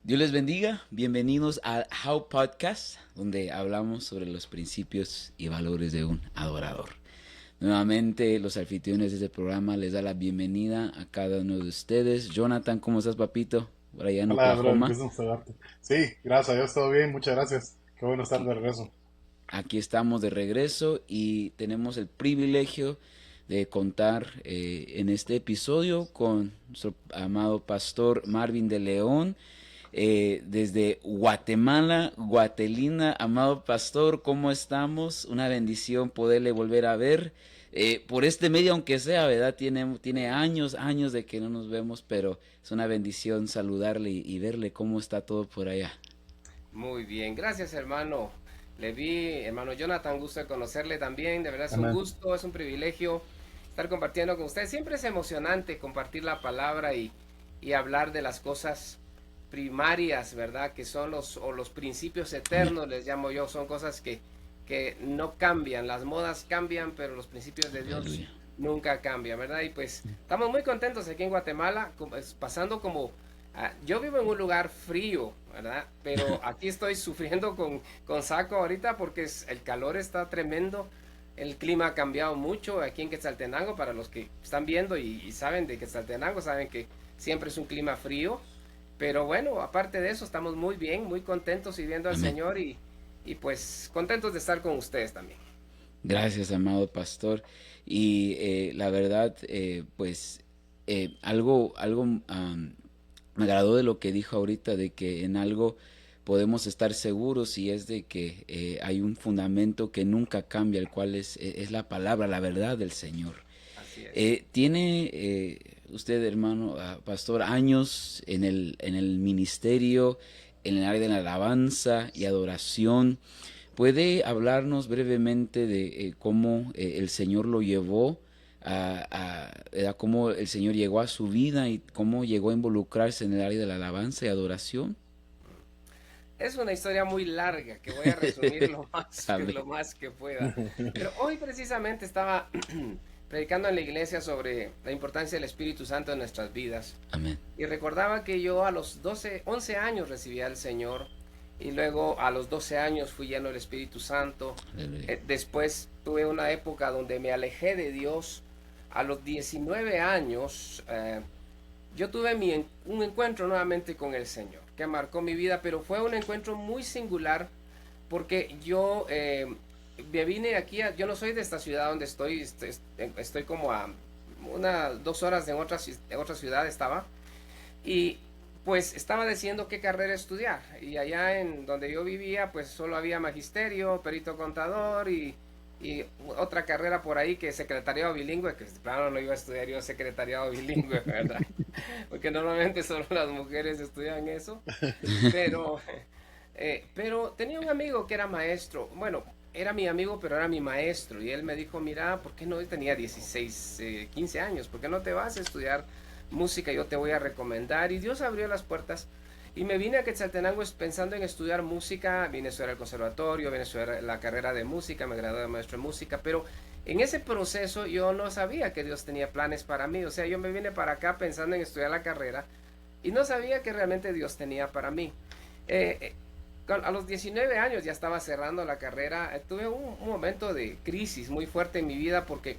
Dios les bendiga, bienvenidos al How Podcast, donde hablamos sobre los principios y valores de un adorador. Nuevamente, los anfitriones de este programa les da la bienvenida a cada uno de ustedes. Jonathan, ¿cómo estás, papito? Por allá en Hola, bro, qué Oklahoma. gusto saludarte. Sí, gracias a Dios, todo bien, muchas gracias. Qué bueno estar Aquí, de regreso. aquí estamos de regreso y tenemos el privilegio de contar en este episodio con nuestro amado pastor Marvin de León. Desde Guatemala, Guatelina, amado pastor, ¿cómo estamos? Una bendición poderle volver a ver por este medio, aunque sea, ¿verdad? Tiene años de que no nos vemos, pero es una bendición saludarle y verle cómo está todo por allá. Muy bien, gracias hermano. Le vi, hermano Jonathan, gusto de conocerle también. De verdad es un Amén. gusto, es un privilegio estar compartiendo con usted. Siempre es emocionante compartir la palabra y hablar de las cosas primarias, ¿verdad? Que son los principios Amén. eternos, les llamo yo. Son cosas que no cambian. Las modas cambian, pero los principios de Dios Aleluya. nunca cambian, ¿verdad? Y pues estamos muy contentos aquí en Guatemala, pasando como yo vivo en un lugar frío, ¿verdad? Pero aquí estoy sufriendo con saco ahorita porque el calor está tremendo. El clima ha cambiado mucho aquí en Quetzaltenango. Para los que están viendo y saben de Quetzaltenango, saben que siempre es un clima frío. Pero bueno, aparte de eso, estamos muy bien, muy contentos sirviendo al Amén. Señor y pues contentos de estar con ustedes también. Gracias, amado pastor. Y la verdad, pues algo me agradó de lo que dijo ahorita, de que en algo podemos estar seguros y es de que hay un fundamento que nunca cambia, el cual es la palabra, la verdad del Señor. Así es. ¿Tiene usted, hermano, pastor, años en el ministerio, en el área de la alabanza y adoración? ¿Puede hablarnos brevemente de cómo el Señor lo llevó cómo el Señor llegó a su vida y cómo llegó a involucrarse en el área de la alabanza y adoración? Es una historia muy larga que voy a resumir Amén. lo más que pueda. Pero hoy precisamente estaba predicando en la iglesia sobre la importancia del Espíritu Santo en nuestras vidas. Amén. Y recordaba que yo a los 11 años recibí al Señor y luego a los 12 años fui lleno del Espíritu Santo. Aleluya. Después tuve una época donde me alejé de Dios. A los 19 años yo tuve un encuentro nuevamente con el Señor, que marcó mi vida, pero fue un encuentro muy singular porque yo me vine aquí, yo no soy de esta ciudad donde estoy, estoy como a 2 horas en otra ciudad estaba, y pues estaba decidiendo qué carrera estudiar, y allá en donde yo vivía pues solo había magisterio, perito contador y otra carrera por ahí que es secretariado bilingüe, que claro no iba a estudiar yo secretariado bilingüe, ¿verdad? Porque normalmente solo las mujeres estudian eso, pero, pero tenía un amigo que era maestro, bueno, era mi amigo, pero era mi maestro, y él me dijo, mira, ¿por qué no? Él tenía 16, 15 años, ¿por qué no te vas a estudiar música? Yo te voy a recomendar, y Dios abrió las puertas, y me vine a Quetzaltenango pensando en estudiar música, vine a estudiar el conservatorio, vine a estudiar la carrera de música, me gradué de maestro de música, pero en ese proceso yo no sabía que Dios tenía planes para mí, o sea, yo me vine para acá pensando en estudiar la carrera, y no sabía que realmente Dios tenía para mí. Eh, eh, a los 19 años ya estaba cerrando la carrera, tuve un momento de crisis muy fuerte en mi vida porque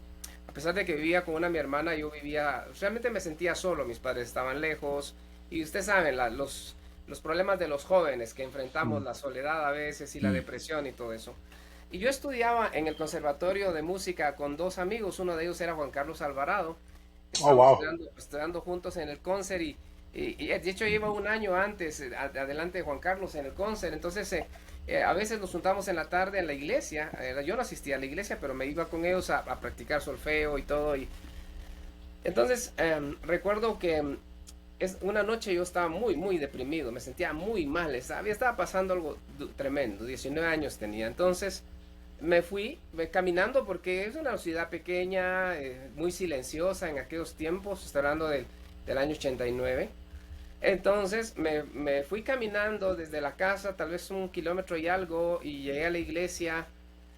a pesar de que vivía con mi hermana, yo vivía, realmente me sentía solo, mis padres estaban lejos y ustedes saben, los problemas de los jóvenes que enfrentamos, la soledad a veces y la Mm. depresión y todo eso. Y yo estudiaba en el conservatorio de música con dos amigos, uno de ellos era Juan Carlos Alvarado, Oh, estábamos wow. estudiando juntos en el concert y de hecho lleva un año antes, adelante de Juan Carlos en el concert, entonces a veces nos juntamos en la tarde en la iglesia, yo no asistía a la iglesia, pero me iba con ellos a practicar solfeo y todo, y entonces recuerdo que una noche yo estaba muy deprimido, me sentía muy mal, estaba pasando algo tremendo, 19 años tenía, entonces me fui caminando porque es una ciudad pequeña, muy silenciosa en aquellos tiempos, estoy hablando del año 89. Entonces me fui caminando desde la casa, tal vez 1 kilómetro y algo, y llegué a la iglesia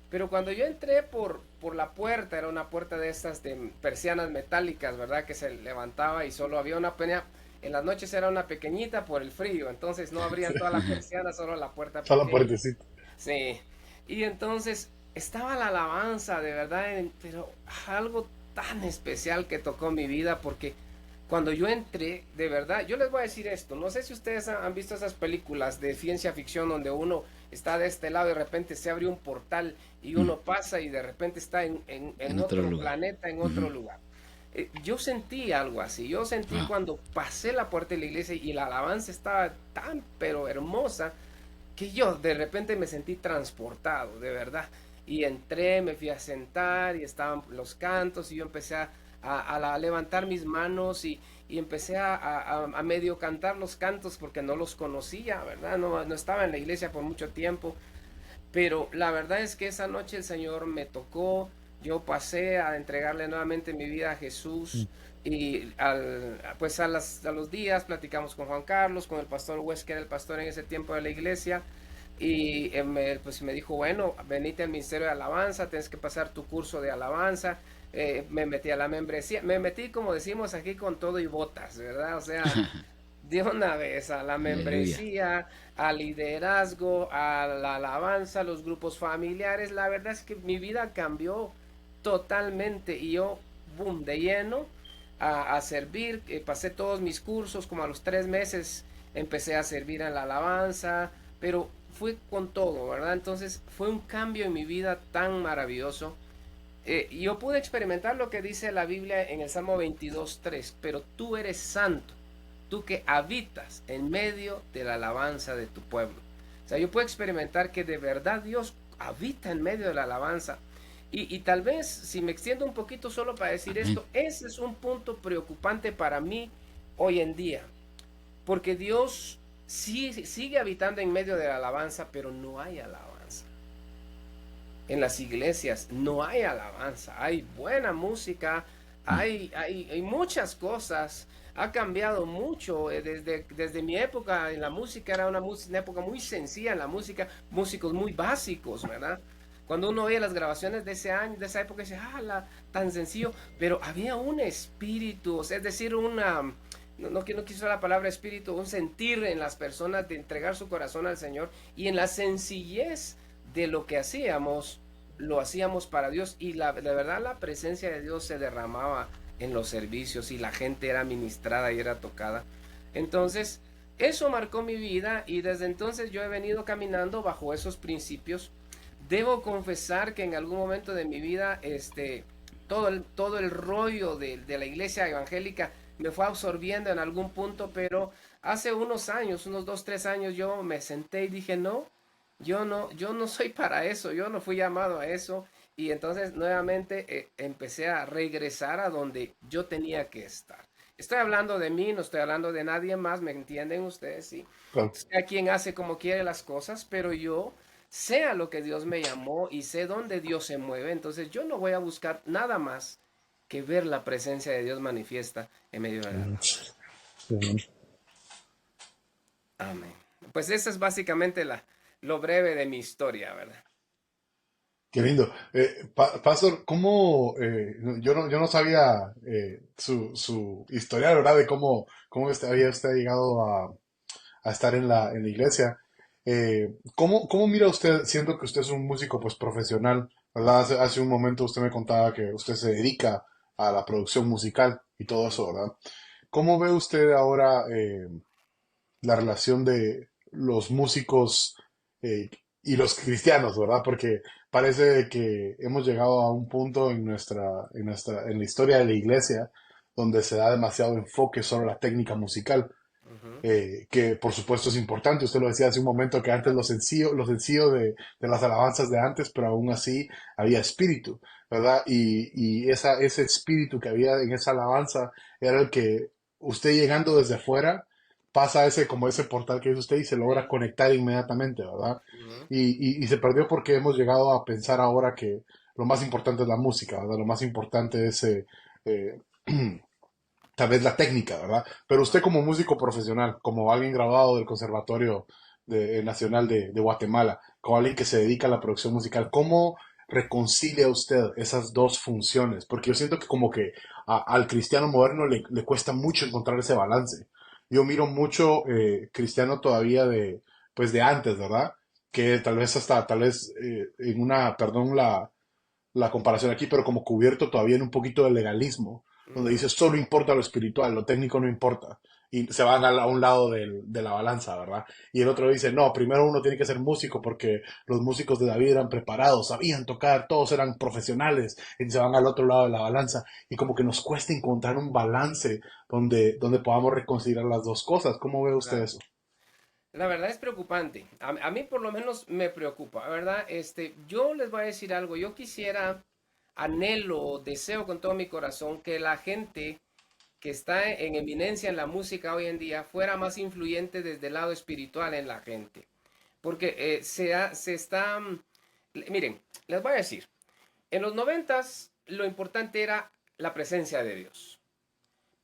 Pero cuando yo entré por la puerta, era una puerta de estas de persianas metálicas, ¿verdad? Que se levantaba y solo había una pequeña, en las noches era una pequeñita por el frío, entonces no abrían toda la persiana, solo la puerta Solo la pequeña. puertecita. Sí, y entonces estaba la alabanza, de verdad, pero algo tan especial que tocó mi vida, porque cuando yo entré, de verdad, yo les voy a decir esto, no sé si ustedes han visto esas películas de ciencia ficción donde uno está de este lado y de repente se abre un portal y Mm, uno pasa y de repente está en en otro otro lugar. planeta, en otro Ujú. lugar. Yo sentí algo así, yo sentí Wow. cuando pasé la puerta de la iglesia y la alabanza estaba tan pero hermosa que yo de repente me sentí transportado, de verdad. Y entré, me fui a sentar y estaban los cantos y yo empecé a levantar mis manos y empecé a medio cantar los cantos porque no los conocía, ¿verdad? No, no estaba en la iglesia por mucho tiempo, pero la verdad es que esa noche el Señor me tocó, yo pasé a entregarle nuevamente mi vida a Jesús y pues a los días platicamos con Juan Carlos, con el pastor West, que era el pastor en ese tiempo de la iglesia, y pues me dijo, bueno, venite al Ministerio de Alabanza, tienes que pasar tu curso de alabanza. Me metí a la membresía, me metí como decimos aquí con todo y botas, ¿verdad? O sea, de una vez a la Aleluya. membresía, al liderazgo, a la alabanza, a los grupos familiares. La verdad es que mi vida cambió totalmente y yo, boom, de lleno a servir. Pasé todos mis cursos, como a los 3 meses empecé a servir en la alabanza, pero fue con todo, ¿verdad? Entonces fue un cambio en mi vida tan maravilloso. Yo pude experimentar lo que dice la Biblia en el Salmo 22:3, pero tú eres santo, tú que habitas en medio de la alabanza de tu pueblo. O sea, yo puedo experimentar que de verdad Dios habita en medio de la alabanza. Y tal vez, si me extiendo un poquito solo para decir Amén. esto, ese es un punto preocupante para mí hoy en día, porque Dios sí, sigue habitando en medio de la alabanza, pero no hay alabanza. En las iglesias no hay alabanza, hay buena música, Mm, hay muchas cosas, ha cambiado mucho desde mi época en la música, era una época muy sencilla en la música, músicos muy básicos, ¿verdad? Cuando uno ve las grabaciones de ese año, de esa época, dice, tan sencillo, pero había un espíritu, o sea, es decir, no quiso la palabra espíritu, un sentir en las personas de entregar su corazón al Señor y en la sencillez de lo que hacíamos, lo hacíamos para Dios y la verdad la presencia de Dios se derramaba en los servicios y la gente era ministrada y era tocada. Entonces, eso marcó mi vida y desde entonces yo he venido caminando bajo esos principios. Debo confesar que en algún momento de mi vida, todo el rollo de la iglesia evangélica me fue absorbiendo en algún punto, pero hace unos años, unos 2, 3 años, yo me senté y dije, no, yo no soy para eso, yo no fui llamado a eso. Y entonces nuevamente empecé a regresar a donde yo tenía que estar. Estoy hablando de mí, no estoy hablando de nadie más, ¿me entienden ustedes? Sí. Claro. Sea quien hace como quiere las cosas, pero yo sé a lo que Dios me llamó y sé dónde Dios se mueve. Entonces yo no voy a buscar nada más que ver la presencia de Dios manifiesta en medio de la Mm, alabanza. sí. Amén. Pues esa es básicamente lo breve de mi historia, ¿verdad? Qué lindo. Pastor, ¿cómo? Yo no sabía su historial, ¿verdad? De cómo había usted llegado a estar en la iglesia. ¿Cómo mira usted, siendo que usted es un músico pues profesional, ¿verdad? Hace un momento usted me contaba que usted se dedica a la producción musical y todo eso, ¿verdad? ¿Cómo ve usted ahora la relación de los músicos eh, y los cristianos, ¿verdad? Porque parece que hemos llegado a un punto en la historia de la iglesia donde se da demasiado enfoque sobre la técnica musical, Ujú. que por supuesto es importante. Usted lo decía hace un momento que antes lo sencillo de las alabanzas de antes, pero aún así había espíritu, ¿verdad? Y ese espíritu que había en esa alabanza era el que usted llegando desde fuera pasa como ese portal que dice usted y se logra Sí. conectar inmediatamente, ¿verdad? Ujú. Y se perdió porque hemos llegado a pensar ahora que lo más importante es la música, ¿verdad? Lo más importante es eh, tal vez la técnica, ¿verdad? Pero usted como músico profesional, como alguien graduado del Conservatorio Nacional de Guatemala, como alguien que se dedica a la producción musical, ¿cómo reconcilia usted esas dos funciones? Porque yo siento que como que al cristiano moderno le cuesta mucho encontrar ese balance. Yo miro mucho cristiano todavía pues de antes, ¿verdad? Que tal vez tal vez en perdón la comparación aquí, pero como cubierto todavía en un poquito de legalismo, donde Ujú. dice solo importa lo espiritual, lo técnico no importa. Y se van a un lado de la balanza, ¿verdad? Y el otro dice, no, primero uno tiene que ser músico porque los músicos de David eran preparados, sabían tocar, todos eran profesionales, y se van al otro lado de la balanza. Y como que nos cuesta encontrar un balance donde podamos reconciliar las dos cosas. ¿Cómo ve usted Claro. eso? La verdad es preocupante. A mí por lo menos me preocupa, ¿verdad? Yo les voy a decir algo. Yo quisiera, anhelo, deseo con todo mi corazón que la gente que está en eminencia en la música hoy en día fuera más influyente desde el lado espiritual en la gente. Porque se está... Miren, les voy a decir, en los noventas lo importante era la presencia de Dios,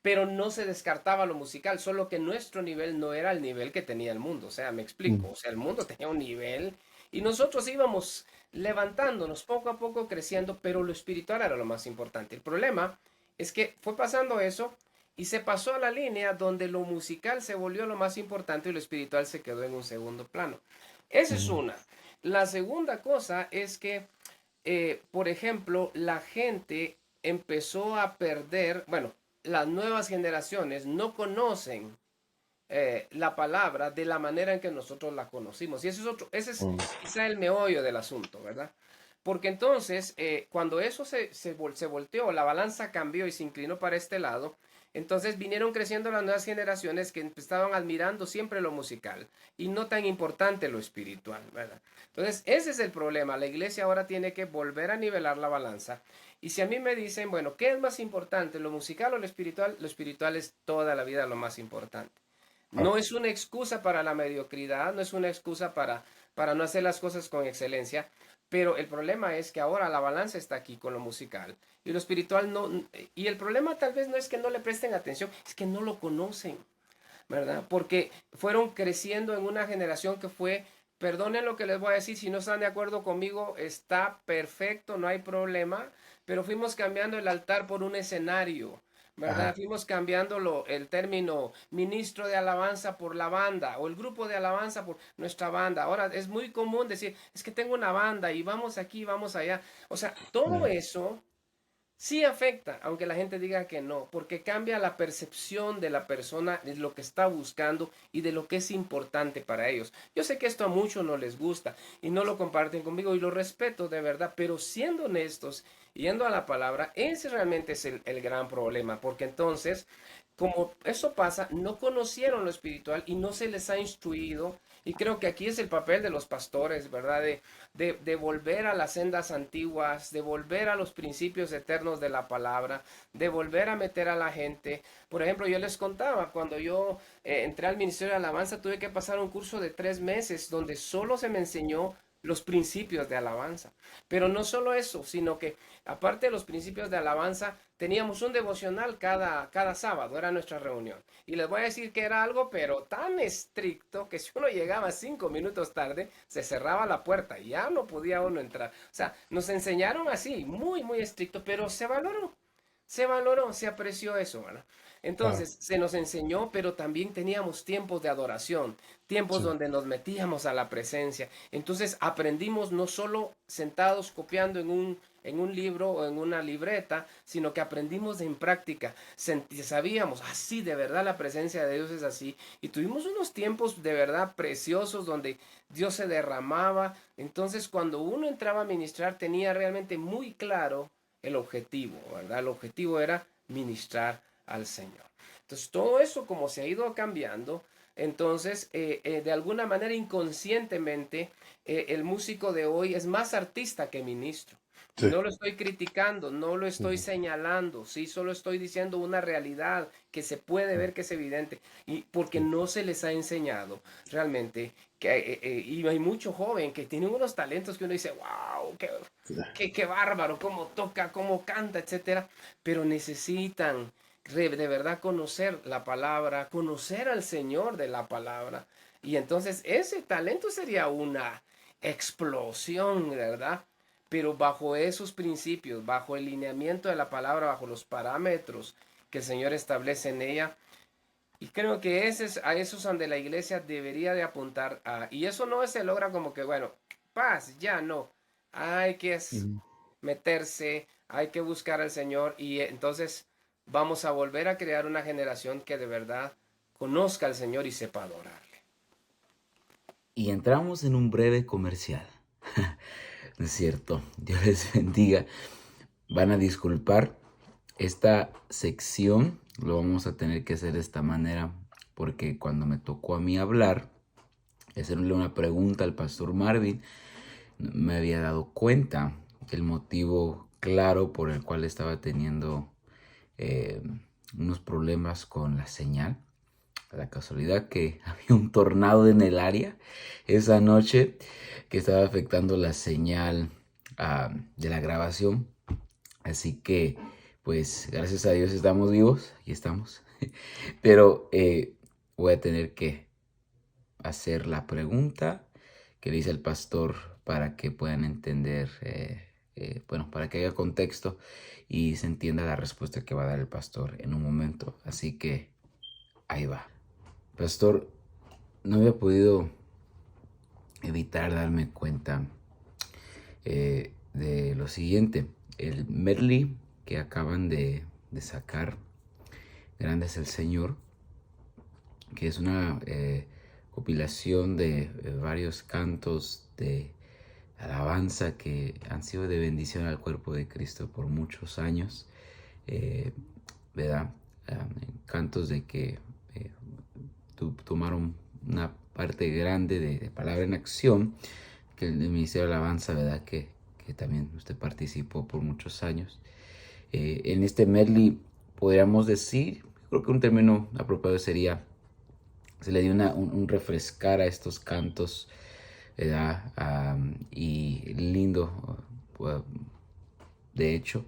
pero no se descartaba lo musical, solo que nuestro nivel no era el nivel que tenía el mundo. O sea, me explico, Mm. o sea, el mundo tenía un nivel y nosotros íbamos levantándonos poco a poco, creciendo, pero lo espiritual era lo más importante. El problema es que fue pasando eso y se pasó a la línea donde lo musical se volvió lo más importante y lo espiritual se quedó en un segundo plano. Esa es Mm. una. La segunda cosa es que, por ejemplo, la gente empezó a perder, bueno, las nuevas generaciones no conocen la palabra de la manera en que nosotros la conocimos. Y ese es Mm. quizá el meollo del asunto, ¿verdad? Porque entonces, cuando eso se volteó, la balanza cambió y se inclinó para este lado, entonces vinieron creciendo las nuevas generaciones que estaban admirando siempre lo musical y no tan importante lo espiritual, ¿verdad? Entonces, ese es el problema. La iglesia ahora tiene que volver a nivelar la balanza. Y si a mí me dicen, bueno, ¿qué es más importante, lo musical o lo espiritual? Lo espiritual es toda la vida lo más importante. Ah. No es una excusa para la mediocridad, no es una excusa para no hacer las cosas con excelencia, pero el problema es que ahora la balanza está aquí con lo musical y lo espiritual no. Y el problema tal vez no es que no le presten atención, es que no lo conocen, ¿verdad? Porque fueron creciendo en una generación que fue, perdonen lo que les voy a decir, si no están de acuerdo conmigo, está perfecto, no hay problema, pero fuimos cambiando el altar por un escenario. ¿Verdad? Ajá. Fuimos cambiando el término ministro de alabanza por la banda o el grupo de alabanza por nuestra banda. Ahora es muy común decir, es que tengo una banda y vamos aquí, vamos allá. O sea, todo Mm. eso sí afecta, aunque la gente diga que no, porque cambia la percepción de la persona de lo que está buscando y de lo que es importante para ellos. Yo sé que esto a muchos no les gusta y no lo comparten conmigo y lo respeto de verdad, pero siendo honestos, yendo a la palabra, ese realmente es el gran problema, porque entonces, como eso pasa, no conocieron lo espiritual y no se les ha instruido. Y creo que aquí es el papel de los pastores, ¿verdad? De volver a las sendas antiguas, de volver a los principios eternos de la palabra, de volver a meter a la gente. Por ejemplo, yo les contaba, cuando yo entré al Ministerio de Alabanza, tuve que pasar un curso de 3 meses donde solo se me enseñó los principios de alabanza. Pero no solo eso, sino que aparte de los principios de alabanza, teníamos un devocional cada sábado, era nuestra reunión. Y les voy a decir que era algo, pero tan estricto que si uno llegaba 5 minutos tarde, se cerraba la puerta y ya no podía uno entrar. O sea, nos enseñaron así, muy, muy estricto, pero se valoró, se apreció eso, ¿verdad? Claro. Entonces, se nos enseñó, pero también teníamos tiempos de adoración, tiempos Sí. donde nos metíamos a la presencia. Entonces, aprendimos no solo sentados copiando en un libro o en una libreta, sino que aprendimos en práctica. Sabíamos, así, de verdad la presencia de Dios es así. Y tuvimos unos tiempos de verdad preciosos donde Dios se derramaba. Entonces, cuando uno entraba a ministrar, tenía realmente muy claro el objetivo, ¿verdad? El objetivo era ministrar al Señor. Entonces, todo eso como se ha ido cambiando, entonces, de alguna manera inconscientemente, el músico de hoy es más artista que ministro. Y Sí. no lo estoy criticando, no lo estoy Ujú. señalando, sí, solo estoy diciendo una realidad que se puede Mm. ver, que es evidente, y porque Sí. no se les ha enseñado realmente, y hay mucho joven que tiene unos talentos que uno dice, wow, Sí. qué bárbaro, cómo toca, cómo canta, etcétera, pero necesitan de verdad conocer la palabra, conocer al Señor de la palabra. Y entonces ese talento sería una explosión, ¿verdad? pero bajo esos principios, bajo el lineamiento de la palabra, bajo los parámetros que el Señor establece en ella. Y creo que a eso es donde la iglesia debería de apuntar y eso no se logra como que, bueno, paz, ya no. Hay que Ujú. meterse, hay que buscar al Señor y entonces vamos a volver a crear una generación que de verdad conozca al Señor y sepa adorarle. Y entramos en un breve comercial. No es cierto. Dios les bendiga. Van a disculpar. Esta sección lo vamos a tener que hacer de esta manera porque cuando me tocó a mí hablar, hacerle una pregunta al pastor Marvin, me había dado cuenta del motivo claro por el cual estaba teniendo eh, unos problemas con la señal. La casualidad que había un tornado en el área esa noche que estaba afectando la señal de la grabación. Así que, pues, gracias a Dios estamos vivos, aquí estamos. Pero voy a tener que hacer la pregunta que le hice al pastor para que puedan entender, bueno, para que haya contexto y se entienda la respuesta que va a dar el pastor en un momento. Así que ahí va. Pastor, no había podido evitar darme cuenta de lo siguiente. El medley que acaban de sacar, Grande es el Señor, que es una compilación de varios cantos de alabanza que han sido de bendición al cuerpo de Cristo por muchos años, eh, ¿verdad? Cantos de que eh, tomaron una parte grande de Palabra en Acción, que el Ministerio de Alabanza, ¿verdad? Que también usted participó por muchos años. En este medley podríamos decir, creo que un término apropiado sería, se le dio un refrescar a estos cantos, ¿verdad? Y lindo, de hecho,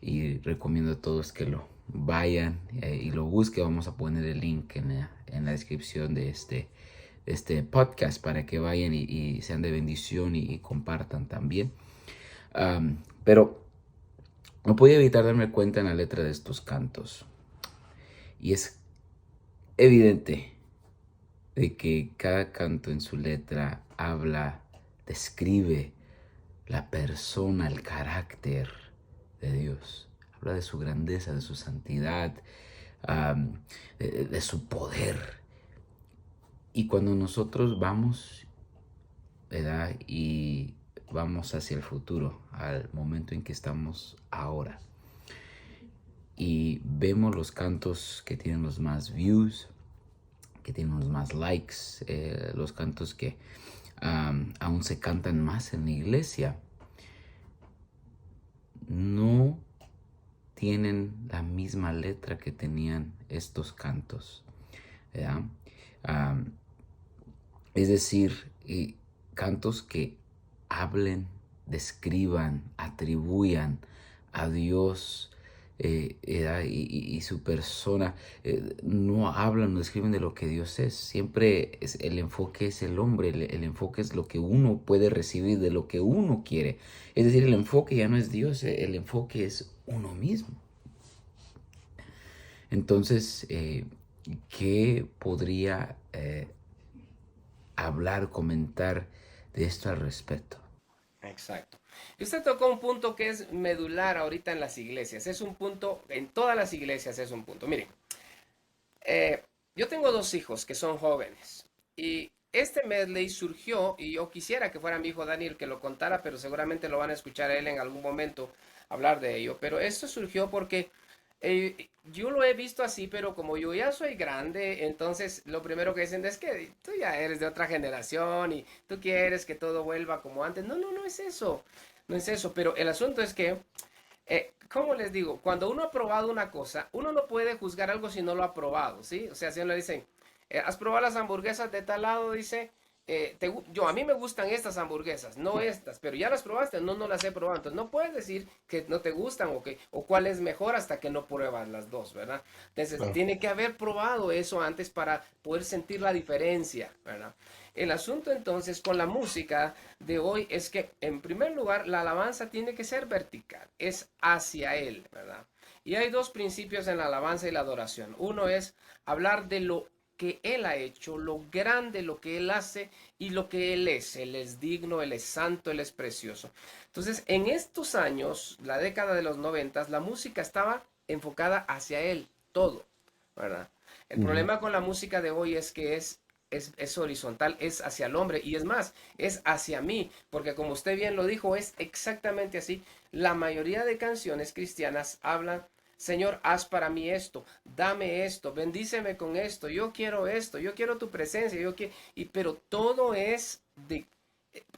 y recomiendo a todos que lo vayan y lo busquen. Vamos a poner el link en la descripción de este podcast para que vayan y sean de bendición y compartan también. Pero no podía evitar darme cuenta en la letra de estos cantos. Y es evidente de que cada canto en su letra habla, describe la persona, el carácter de Dios. Habla de su grandeza, de su santidad, de su poder. Y cuando nosotros vamos, ¿verdad? Y vamos hacia el futuro, al momento en que estamos ahora, y vemos los cantos que tienen los más views, que tienen los más likes, los cantos que aún se cantan más en la iglesia, no tienen la misma letra que tenían estos cantos, ¿verdad? Es decir, cantos que hablen, describan, atribuyan a Dios y su persona. No hablan, no describen de lo que Dios es. Siempre el enfoque es el hombre, el enfoque es lo que uno puede recibir, de lo que uno quiere. Es decir, el enfoque ya no es Dios, el enfoque es uno mismo. Entonces, ¿qué podría hablar, comentar de esto al respecto? Exacto. Y usted tocó un punto que es medular ahorita en las iglesias. Es un punto, en todas las iglesias es un punto. Miren, yo tengo dos hijos que son jóvenes y este medley surgió y yo quisiera que fuera mi hijo Daniel que lo contara, pero seguramente lo van a escuchar a él en algún momento hablar de ello. Pero esto surgió porque yo lo he visto así, pero como yo ya soy grande, entonces lo primero que dicen es que tú ya eres de otra generación y tú quieres que todo vuelva como antes. No, no, no es eso. No es eso, pero el asunto es que ¿cómo les digo? Cuando uno ha probado una cosa, uno no puede juzgar algo si no lo ha probado, ¿sí? O sea, si uno le dicen, ¿has probado las hamburguesas de tal lado? Dice, a mí me gustan estas hamburguesas, no estas, pero ya las probaste, no, no las he probado. Entonces no puedes decir que no te gustan o cuál es mejor hasta que no pruebas las dos, ¿verdad? Entonces Claro. tiene que haber probado eso antes para poder sentir la diferencia, ¿verdad? El asunto entonces con la música de hoy es que en primer lugar la alabanza tiene que ser vertical, es hacia Él, ¿verdad? Y hay dos principios en la alabanza y la adoración. Uno es hablar de lo que Él ha hecho, lo grande, lo que Él hace y lo que Él es. Él es digno, Él es santo, Él es precioso. Entonces, en estos años, la década de los 90, la música estaba enfocada hacia Él, todo, ¿verdad? El Ujú. problema con la música de hoy es que es horizontal, es hacia el hombre y es más, es hacia mí, porque como usted bien lo dijo, es exactamente así. La mayoría de canciones cristianas hablan, Señor, haz para mí esto, dame esto, bendíceme con esto, yo quiero tu presencia, pero todo es de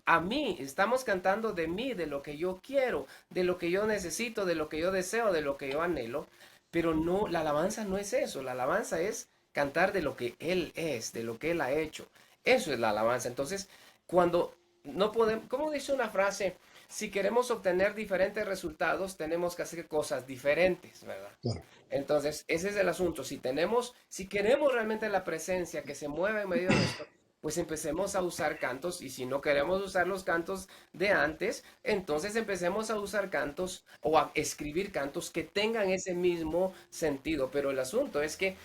a mí, estamos cantando de mí, de lo que yo quiero, de lo que yo necesito, de lo que yo deseo, de lo que yo anhelo, pero no, la alabanza no es eso, la alabanza es cantar de lo que Él es, de lo que Él ha hecho. Eso es la alabanza. Entonces, cuando no podemos, como dice una frase, si queremos obtener diferentes resultados, tenemos que hacer cosas diferentes, ¿verdad? Claro. Entonces, ese es el asunto. Si queremos realmente la presencia que se mueve en medio nuestro, pues empecemos a usar cantos y si no queremos usar los cantos de antes, entonces empecemos a usar cantos o a escribir cantos que tengan ese mismo sentido. Pero el asunto es que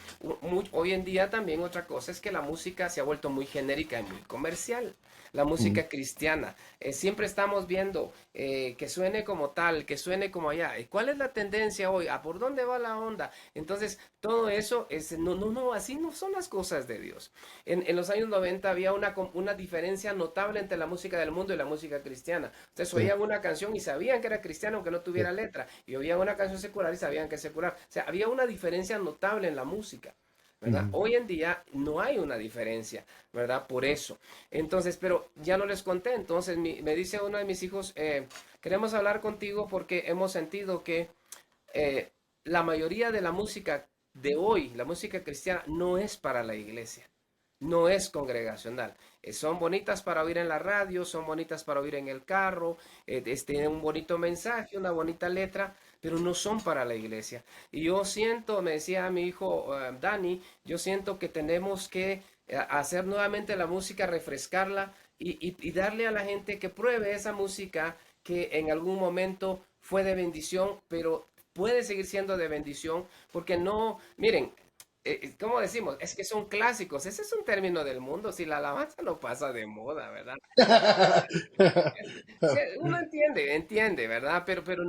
hoy en día también otra cosa es que la música se ha vuelto muy genérica y muy comercial. La Ujú. música cristiana. Siempre estamos viendo que suene como tal, que suene como allá. ¿Cuál es la tendencia hoy? ¿A por dónde va la onda? Entonces, todo eso es, no, no, no, así no son las cosas de Dios. En los años 90 había una diferencia notable entre la música del mundo y la música cristiana. Ustedes Sí, oían una canción y sabían que era cristiana aunque no sí. tuviera letra. Y oían una canción secular y sabían que es secular. O sea, había una diferencia notable en la música. ¿Verdad? Ujú. Hoy en día no hay una diferencia, ¿verdad? Por eso. Entonces, pero ya no les conté. Entonces, me dice uno de mis hijos, queremos hablar contigo porque hemos sentido que eh, la mayoría de la música de hoy, la música cristiana, no es para la iglesia, no es congregacional. Son bonitas para oír en la radio, son bonitas para oír en el carro, tienen un bonito mensaje, una bonita letra, pero no son para la iglesia. Y yo siento, me decía mi hijo Dani, yo siento que tenemos que hacer nuevamente la música, refrescarla y darle a la gente que pruebe esa música que en algún momento fue de bendición, pero puede seguir siendo de bendición, porque no, miren, ¿cómo decimos? Es que son clásicos, ese es un término del mundo, si la alabanza no pasa de moda, ¿verdad? Sí, uno entiende, ¿verdad? Pero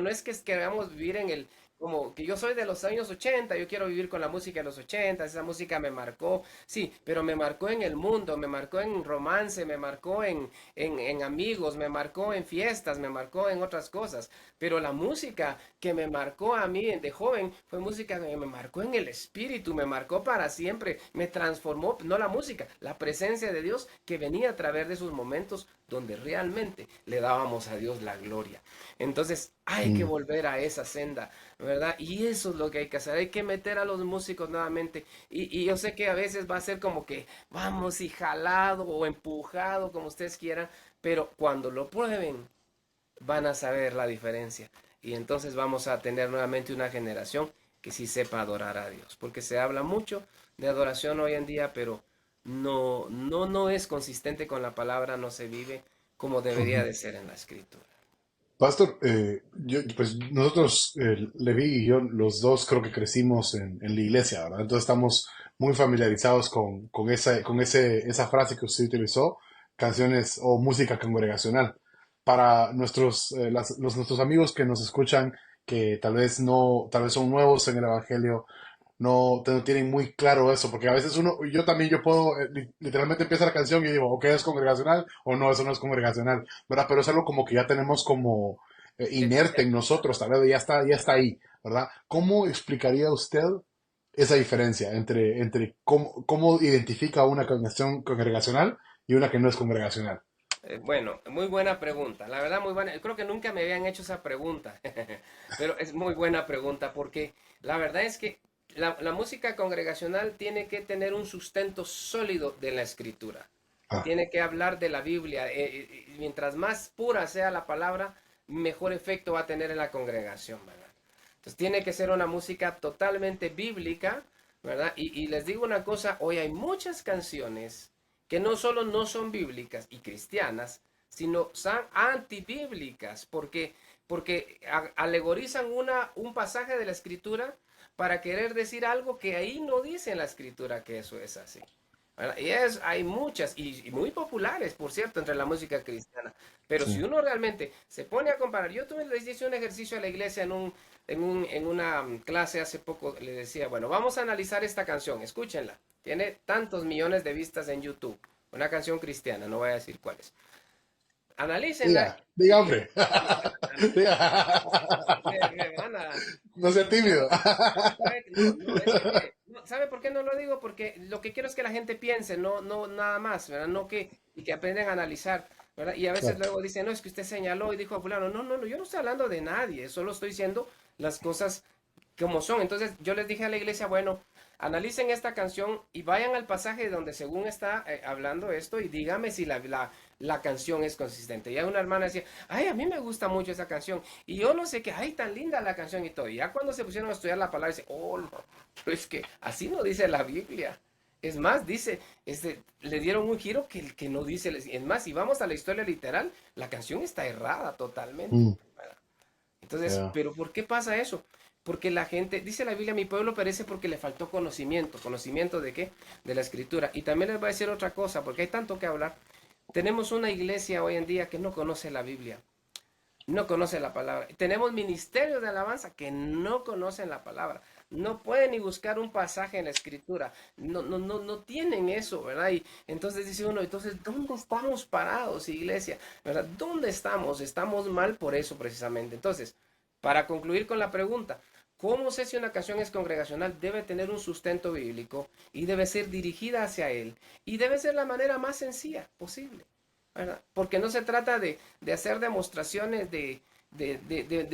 no es que queramos vivir en el, como que yo soy de los años 80, yo quiero vivir con la música de los 80, esa música me marcó, sí, pero me marcó en el mundo, me marcó en romance, me marcó en amigos, me marcó en fiestas, me marcó en otras cosas, pero la música que me marcó a mí de joven fue música que me marcó en el espíritu, me marcó para siempre, me transformó, no la música, la presencia de Dios que venía a través de sus momentos donde realmente le dábamos a Dios la gloria. Entonces hay que Mm. volver a esa senda, ¿verdad? Y eso es lo que hay que hacer, hay que meter a los músicos nuevamente. Y yo sé que a veces va a ser como que vamos y jalado o empujado, como ustedes quieran, pero cuando lo prueben van a saber la diferencia. Y entonces vamos a tener nuevamente una generación que sí sepa adorar a Dios, porque se habla mucho de adoración hoy en día, pero no es consistente con la palabra, no se vive como debería Ujú. de ser en la escritura. Pastor, pues nosotros, Levi y yo, los dos creo que crecimos en la iglesia, ¿verdad? Entonces estamos muy familiarizados esa frase que usted utilizó, canciones o música congregacional. Para nuestros amigos que nos escuchan, que tal vez son nuevos en el Evangelio, no tienen muy claro eso, porque a veces yo también, yo puedo, literalmente empieza la canción y digo, ok, ¿es congregacional o no, eso no es congregacional, ¿verdad? Pero es algo como que ya tenemos como inerte en nosotros, tal vez ya está ahí, ¿verdad? ¿Cómo explicaría usted esa diferencia entre cómo identifica una congregación congregacional y una que no es congregacional? Bueno, muy buena pregunta. La verdad, muy buena. Creo que nunca me habían hecho esa pregunta, pero es muy buena pregunta porque la verdad es que la música congregacional tiene que tener un sustento sólido de la escritura. Ah, tiene que hablar de la Biblia. Mientras más pura sea la palabra, mejor efecto va a tener en la congregación, ¿verdad? Entonces tiene que ser una música totalmente bíblica, ¿verdad? Y les digo una cosa, hoy hay muchas canciones que no solo no son bíblicas y cristianas, sino son antibíblicas, porque alegorizan un pasaje de la escritura para querer decir algo que ahí no dice en la escritura que eso es así. ¿Verdad? Hay muchas y muy populares, por cierto, entre la música cristiana. Pero sí. si uno realmente se pone a comparar, yo tuve, les hice un ejercicio a la iglesia en una clase hace poco, le decía, bueno, vamos a analizar esta canción, escúchenla. Tiene tantos millones de vistas en YouTube. Una canción cristiana, no voy a decir cuál es. Analícenla Diga, diga, y, hombre. y Diga. me van a... No sea tímido. No, no, es que mire, ¿sabe por qué no lo digo? Porque lo que quiero es que la gente piense, no nada más, ¿verdad? No y que aprendan a analizar, ¿verdad? Y a veces Claro. luego dicen, no, es que usted señaló y dijo a fulano, no, yo no estoy hablando de nadie, solo estoy diciendo las cosas como son. Entonces yo les dije a la iglesia, bueno, analicen esta canción y vayan al pasaje donde según está hablando esto y dígame si la canción es consistente. Y hay una hermana decía, ay, a mí me gusta mucho esa canción. Y yo no sé qué, ay, tan linda la canción y todo. Y ya cuando se pusieron a estudiar la palabra, dice, oh, no, pero es que así no dice la Biblia. Es más, dice, le dieron un giro que no dice. Es más, si vamos a la historia literal, la canción está errada totalmente. Mm, Entonces, yeah. ¿pero por qué pasa eso? Porque la gente, dice la Biblia, mi pueblo perece porque le faltó conocimiento. ¿Conocimiento de qué? De la escritura. Y también les voy a decir otra cosa, porque hay tanto que hablar. Tenemos una iglesia hoy en día que no conoce la Biblia, no conoce la palabra. Tenemos ministerios de alabanza que no conocen la palabra. No pueden ni buscar un pasaje en la escritura. No tienen eso, ¿verdad? Y entonces dice uno, entonces, ¿dónde estamos parados, iglesia? ¿Verdad? ¿Dónde estamos? Estamos mal por eso precisamente. Entonces, para concluir con la pregunta, ¿cómo sé si una canción es congregacional? Debe tener un sustento bíblico y debe ser dirigida hacia él. Y debe ser la manera más sencilla posible. ¿Verdad? Porque no se trata de hacer demostraciones de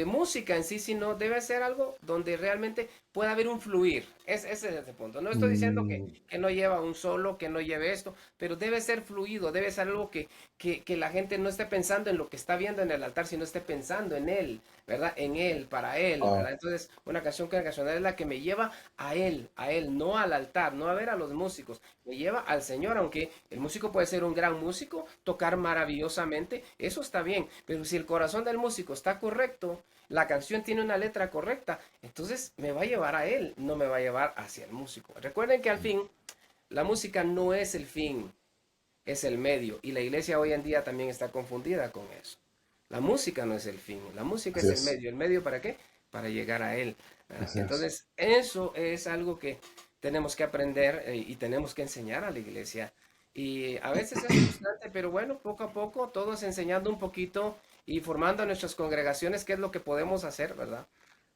música en sí, sino debe ser algo donde realmente pueda haber un fluir. Ese es el punto. No estoy diciendo Mm, que no lleva un solo, que no lleve esto, pero debe ser fluido, debe ser algo que la gente no esté pensando en lo que está viendo en el altar, sino esté pensando en él, ¿verdad? En él, para él, ah, ¿verdad? Entonces, una canción congregacional es la que me lleva a él, no al altar, no a ver a los músicos, me lleva al Señor, aunque el músico puede ser un gran músico, tocar maravillosamente, eso está bien, pero si el corazón del músico está correcto, la canción tiene una letra correcta, entonces me va a llevar a él, no me va a llevar hacia el músico. Recuerden que al fin, la música no es el fin, es el medio, y la iglesia hoy en día también está confundida con eso. La música no es el fin, la música así es es. el medio ¿para qué? Para llegar a él. ¿Verdad? Así es. Entonces, eso es algo que tenemos que aprender y tenemos que enseñar a la iglesia. Y a veces es frustrante, pero bueno, poco a poco, todos enseñando un poquito y formando a nuestras congregaciones qué es lo que podemos hacer, ¿verdad?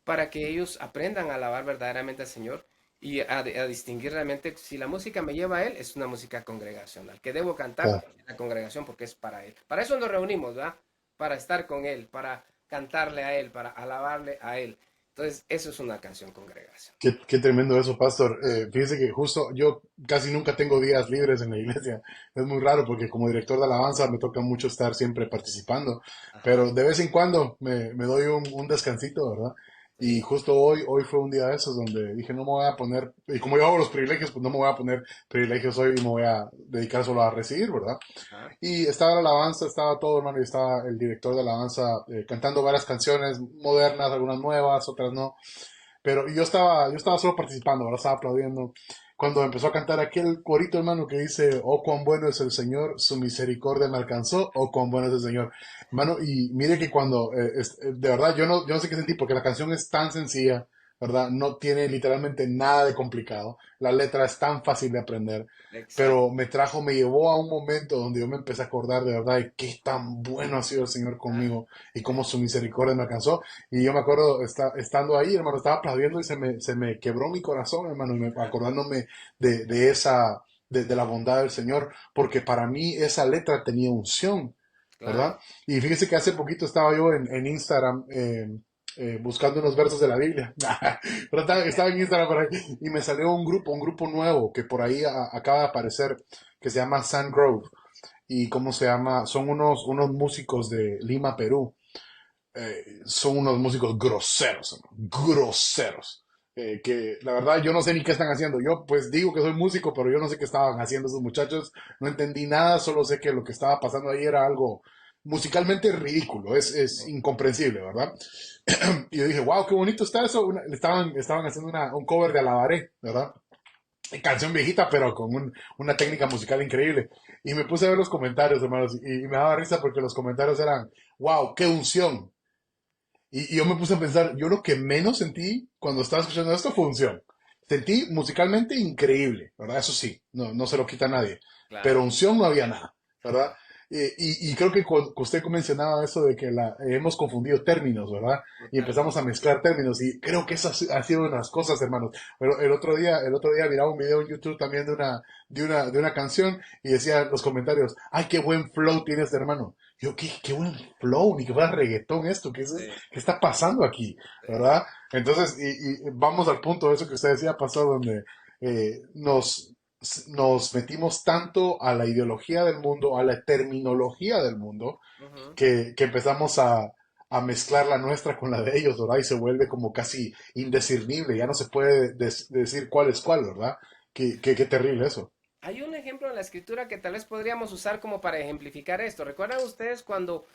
Para que ellos aprendan a alabar verdaderamente al Señor y a distinguir realmente si la música me lleva a Él, es una música congregacional, que debo cantar Claro. en la congregación porque es para Él. Para eso nos reunimos, ¿verdad? Para estar con Él, para cantarle a Él, para alabarle a Él. Entonces, eso es una canción congregación. Qué tremendo eso, pastor. Fíjese que justo yo casi nunca tengo días libres en la iglesia. Es muy raro porque como director de alabanza me toca mucho estar siempre participando, Ajá, pero de vez en cuando me doy un descansito, ¿verdad? Y sí, justo hoy fue un día de esos donde dije, no me voy a poner, y como yo hago los privilegios, pues no me voy a poner privilegios hoy y me voy a dedicar solo a recibir, ¿verdad? ajá, Y estaba la alabanza, estaba todo, hermano, y estaba el director de alabanza cantando varias canciones modernas, algunas nuevas, otras no. Pero yo estaba solo participando, ahora estaba aplaudiendo. Cuando empezó a cantar aquel corito, hermano, que dice, oh, cuán bueno es el Señor, su misericordia me alcanzó, oh, cuán bueno es el Señor. Hermano, y mire que cuando, de verdad, yo no sé qué sentí, porque la canción es tan sencilla, ¿verdad? No tiene literalmente nada de complicado. La letra es tan fácil de aprender, exacto. pero me llevó a un momento donde yo me empecé a acordar de verdad de qué tan bueno ha sido el Señor Ah, conmigo y cómo sí, su misericordia me alcanzó. Y yo me acuerdo estando ahí, hermano, estaba aplaudiendo y se me quebró mi corazón, hermano, y ajá, acordándome de la bondad del Señor, porque para mí esa letra tenía unción, claro. ¿verdad? Y fíjese que hace poquito estaba yo en Instagram buscando unos versos de la Biblia. Pero estaba en Instagram por ahí, y me salió un grupo nuevo que por ahí acaba de aparecer, que se llama Sand Grove. y ¿cómo se llama? Son unos músicos de Lima, Perú. Son unos músicos groseros, hermano, groseros. Que la verdad yo no sé ni qué están haciendo. Yo pues digo que soy músico, pero yo no sé qué estaban haciendo esos muchachos. No entendí nada, solo sé que lo que estaba pasando ahí era algo musicalmente ridículo, es incomprensible, ¿verdad? Y yo dije, wow, qué bonito está eso. Estaban haciendo un cover de Alabaré, ¿verdad? Canción viejita, pero con una técnica musical increíble. Y me puse a ver los comentarios, hermanos, y me daba risa porque los comentarios eran, wow, qué unción. Y yo me puse a pensar, yo lo que menos sentí cuando estaba escuchando esto fue unción. Sentí musicalmente increíble, ¿verdad? Eso sí, no se lo quita a nadie. Pero Claro. unción no había nada, ¿verdad? Y creo que usted mencionaba eso de que hemos confundido términos, ¿verdad? Y empezamos a Totalmente. mezclar términos. Y creo que eso ha sido una de las cosas, hermanos. Pero el otro día miraba un video en YouTube también de una canción y decía en los comentarios, ay, qué buen flow tiene este hermano. Yo, qué buen flow, ni que fuera reggaetón esto, Sí, qué está pasando aquí, sí. ¿verdad? Entonces, y vamos al punto de eso que usted decía, pastor, donde nos metimos tanto a la ideología del mundo, a la terminología del mundo, Ujú. que empezamos a mezclar la nuestra con la de ellos, ¿verdad? Y se vuelve como casi indiscernible, ya no se puede decir cuál es cuál, ¿verdad? Qué terrible eso. Hay un ejemplo en la escritura que tal vez podríamos usar como para ejemplificar esto. ¿Recuerdan ustedes cuando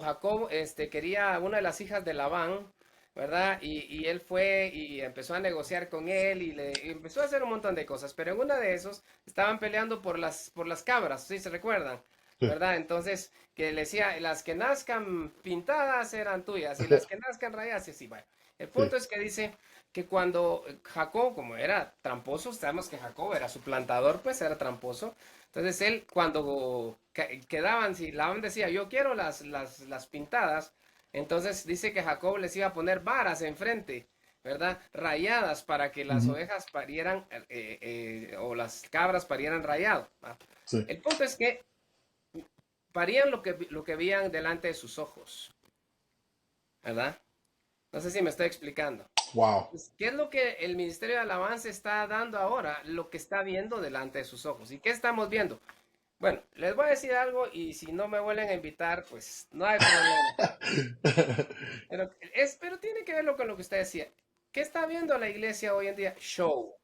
Jacob quería a una de las hijas de Labán, ¿verdad? Y él fue y empezó a negociar con él y empezó a hacer un montón de cosas. Pero en una de esos estaban peleando por las cabras, ¿sí se recuerdan? Sí. ¿Verdad? Entonces, que le decía, las que nazcan pintadas eran tuyas y las que nazcan rayadas, y sí, bueno. El Sí. punto es que dice que cuando Jacob, como era tramposo, sabemos que Jacob era su plantador, pues era tramposo. Entonces él, cuando quedaban, si Labán decía, yo quiero las pintadas, entonces dice que Jacob les iba a poner varas enfrente, ¿verdad? Rayadas para que las Ujú. ovejas parieran, o las cabras parieran rayado, ¿va? Sí. El punto es que parían lo que veían delante de sus ojos, ¿verdad? No sé si me estoy explicando. Wow. Pues, ¿qué es lo que el Ministerio de Alabanza está dando ahora? Lo que está viendo delante de sus ojos. ¿Y qué estamos viendo? Bueno, les voy a decir algo y si no me vuelven a invitar, pues no hay problema. Pero tiene que verlo con lo que usted decía. ¿Qué está viendo la iglesia hoy en día? Show,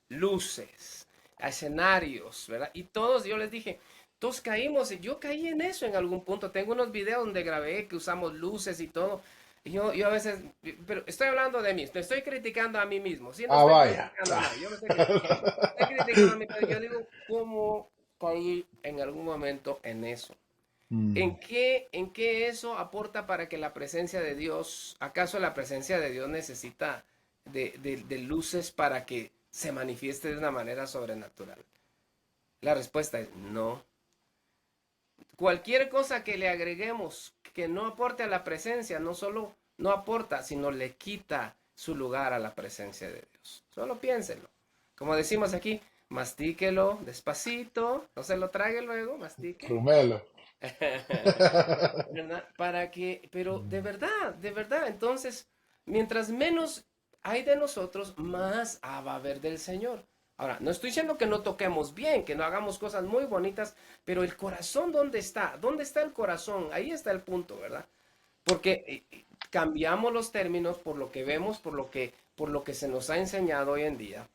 luces, escenarios, ¿verdad? Y todos, yo les dije, todos caímos, yo caí en eso en algún punto. Tengo unos videos donde grabé que usamos luces y todo. Y yo a veces, pero estoy hablando de mí, me estoy criticando a mí mismo, sí, no Ah, estoy vaya. criticando a nadie, yo me estoy criticando. Estoy criticando a mí, pero yo digo, ¿cómo caí en algún momento en eso? Mm. ¿En qué eso aporta para que la presencia de Dios, acaso la presencia de Dios necesita de luces para que se manifieste de una manera sobrenatural? La respuesta es no. Cualquier cosa que le agreguemos que no aporte a la presencia, no solo no aporta, sino le quita su lugar a la presencia de Dios. Solo piénselo. Como decimos aquí, mastíquelo despacito, no se lo trague luego, mastique. Rumelo. ¿Verdad? Pero de verdad, entonces, mientras menos hay de nosotros, más va a haber del Señor. Ahora, no estoy diciendo que no toquemos bien, que no hagamos cosas muy bonitas, pero el corazón, ¿dónde está? ¿Dónde está el corazón? Ahí está el punto, ¿verdad? Porque cambiamos los términos por lo que vemos, por lo que se nos ha enseñado hoy en día.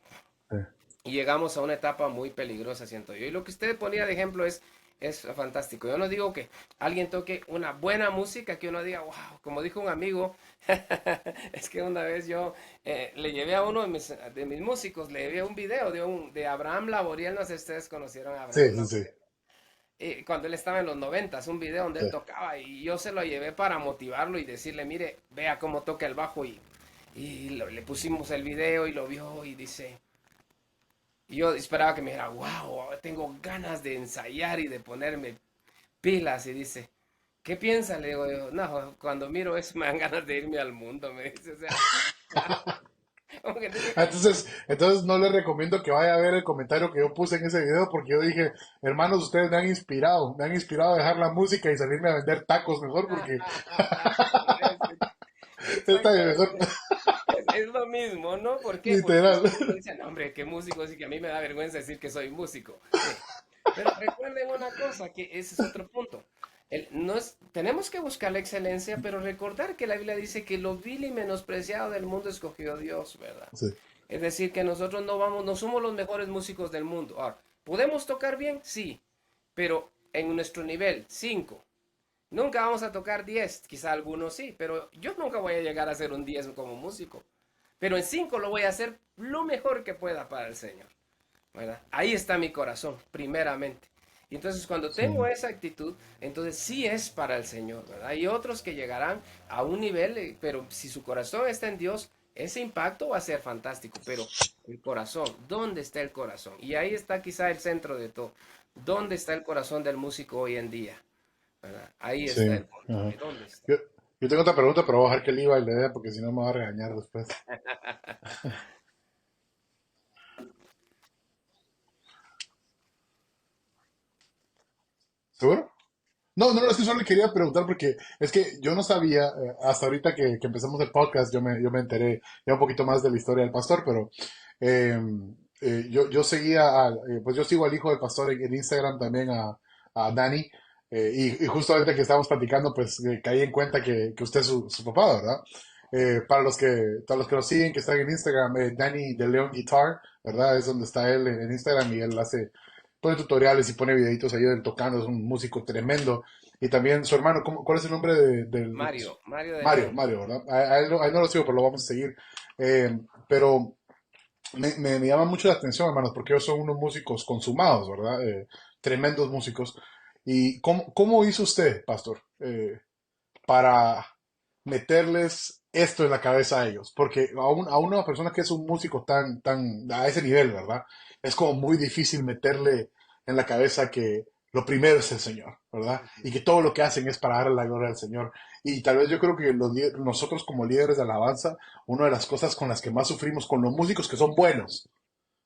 Y llegamos a una etapa muy peligrosa, siento yo. Y lo que usted ponía de ejemplo es fantástico. Yo no digo que alguien toque una buena música, que uno diga, wow, como dijo un amigo, es que una vez yo le llevé a uno de mis músicos, le llevé un video de Abraham Laboriel, no sé si ustedes conocieron a Sí, Abraham sí, sí. Laboriel. Cuando él estaba en los noventas, un video donde Sí. él tocaba y yo se lo llevé para motivarlo y decirle, mire, vea cómo toca el bajo le pusimos el video y lo vio y dice... Y yo esperaba que me dijera, wow, tengo ganas de ensayar y de ponerme pilas. Y dice, ¿qué piensa? Le digo yo, no, cuando miro eso me dan ganas de irme al mundo, me dice, o sea, como que tiene- Entonces no les recomiendo que vaya a ver el comentario que yo puse en ese video porque yo dije, hermanos, ustedes me han inspirado a dejar la música y salirme a vender tacos mejor porque está bien mejor, Exactamente. Es lo mismo, ¿no? ¿Por qué? Porque literal. uno dice, no, hombre, qué músico, así que a mí me da vergüenza decir que soy músico. Sí. Pero recuerden una cosa, que ese es otro punto. No es, tenemos que buscar la excelencia, pero recordar que la Biblia dice que lo vil y menospreciado del mundo escogió Dios, ¿verdad? Sí, Es decir, que nosotros no vamos, no somos los mejores músicos del mundo. Ahora, ¿podemos tocar bien? Sí, pero en nuestro nivel, 5. Nunca vamos a tocar 10, quizá algunos sí, pero yo nunca voy a llegar a ser un 10 como músico. Pero en 5 lo voy a hacer lo mejor que pueda para el Señor, ¿verdad? Ahí está mi corazón, primeramente. Y entonces cuando tengo sí. esa actitud, entonces sí es para el Señor, ¿verdad? Hay otros que llegarán a un nivel, pero si su corazón está en Dios, ese impacto va a ser fantástico, pero el corazón, ¿dónde está el corazón? Y ahí está quizá el centro de todo. ¿Dónde está el corazón del músico hoy en día? ¿Verdad? Ahí Sí, está el punto. ajá. ¿Dónde está? Yo, yo tengo otra pregunta, pero voy a dejar que el Iba le dé porque si no me va a regañar después. ¿Seguro? No, no, no, es que solo le quería preguntar porque es que yo no sabía, hasta ahorita que empezamos el podcast, yo me enteré ya un poquito más de la historia del pastor, pero eh, yo seguía, pues yo sigo al hijo del pastor en Instagram también, a Dani, y justo ahorita que estábamos platicando, pues caí en cuenta que usted es su papá, ¿verdad? Para los que lo siguen, que están en Instagram, Dani de Leon Guitar, ¿verdad? Es donde está él en Instagram y él pone tutoriales y pone videitos ahí del tocando, es un músico tremendo. Y también su hermano, ¿cuál es el nombre Mario de Mario, León. Mario, ¿verdad? A él no lo sigo, pero lo vamos a seguir. Pero me llama mucho la atención, hermanos, porque ellos son unos músicos consumados, ¿verdad? Tremendos músicos. ¿Y cómo hizo usted, pastor, para meterles esto en la cabeza a ellos? Porque a una persona que es un músico tan a ese nivel, ¿verdad? Es como muy difícil meterle en la cabeza que lo primero es el Señor, ¿verdad? Y que todo lo que hacen es para darle la gloria al Señor. Y tal vez yo creo que nosotros como líderes de alabanza, una de las cosas con las que más sufrimos con los músicos que son buenos,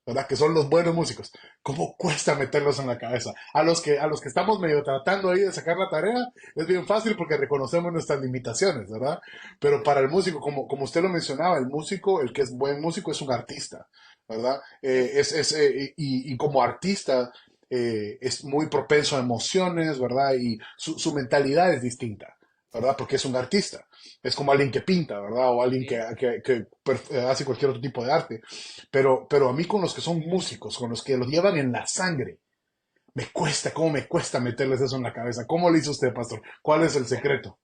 ¿verdad? Que son los buenos músicos. ¿Cómo cuesta meterlos en la cabeza? A los que estamos medio tratando ahí de sacar la tarea, es bien fácil porque reconocemos nuestras limitaciones, ¿verdad? Pero para el músico, como usted lo mencionaba, el músico, el que es buen músico es un artista, ¿verdad? Y como artista es muy propenso a emociones, ¿verdad? Y su mentalidad es distinta, ¿verdad? Porque es un artista. Es como alguien que pinta, ¿verdad? O alguien Sí. que hace cualquier otro tipo de arte. Pero a mí con los que son músicos, con los que lo llevan en la sangre, cómo me cuesta meterles eso en la cabeza. ¿Cómo lo hizo usted, pastor? ¿Cuál es el secreto?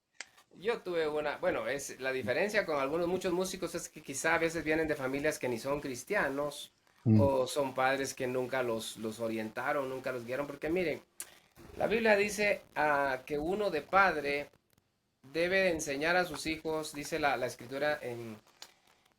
Yo tuve una, bueno, es la diferencia con algunos, muchos músicos es que quizá a veces vienen de familias que ni son cristianos Mm, o son padres que nunca los orientaron, nunca los guiaron, porque miren, la Biblia dice que uno de padre debe de enseñar a sus hijos, dice la escritura,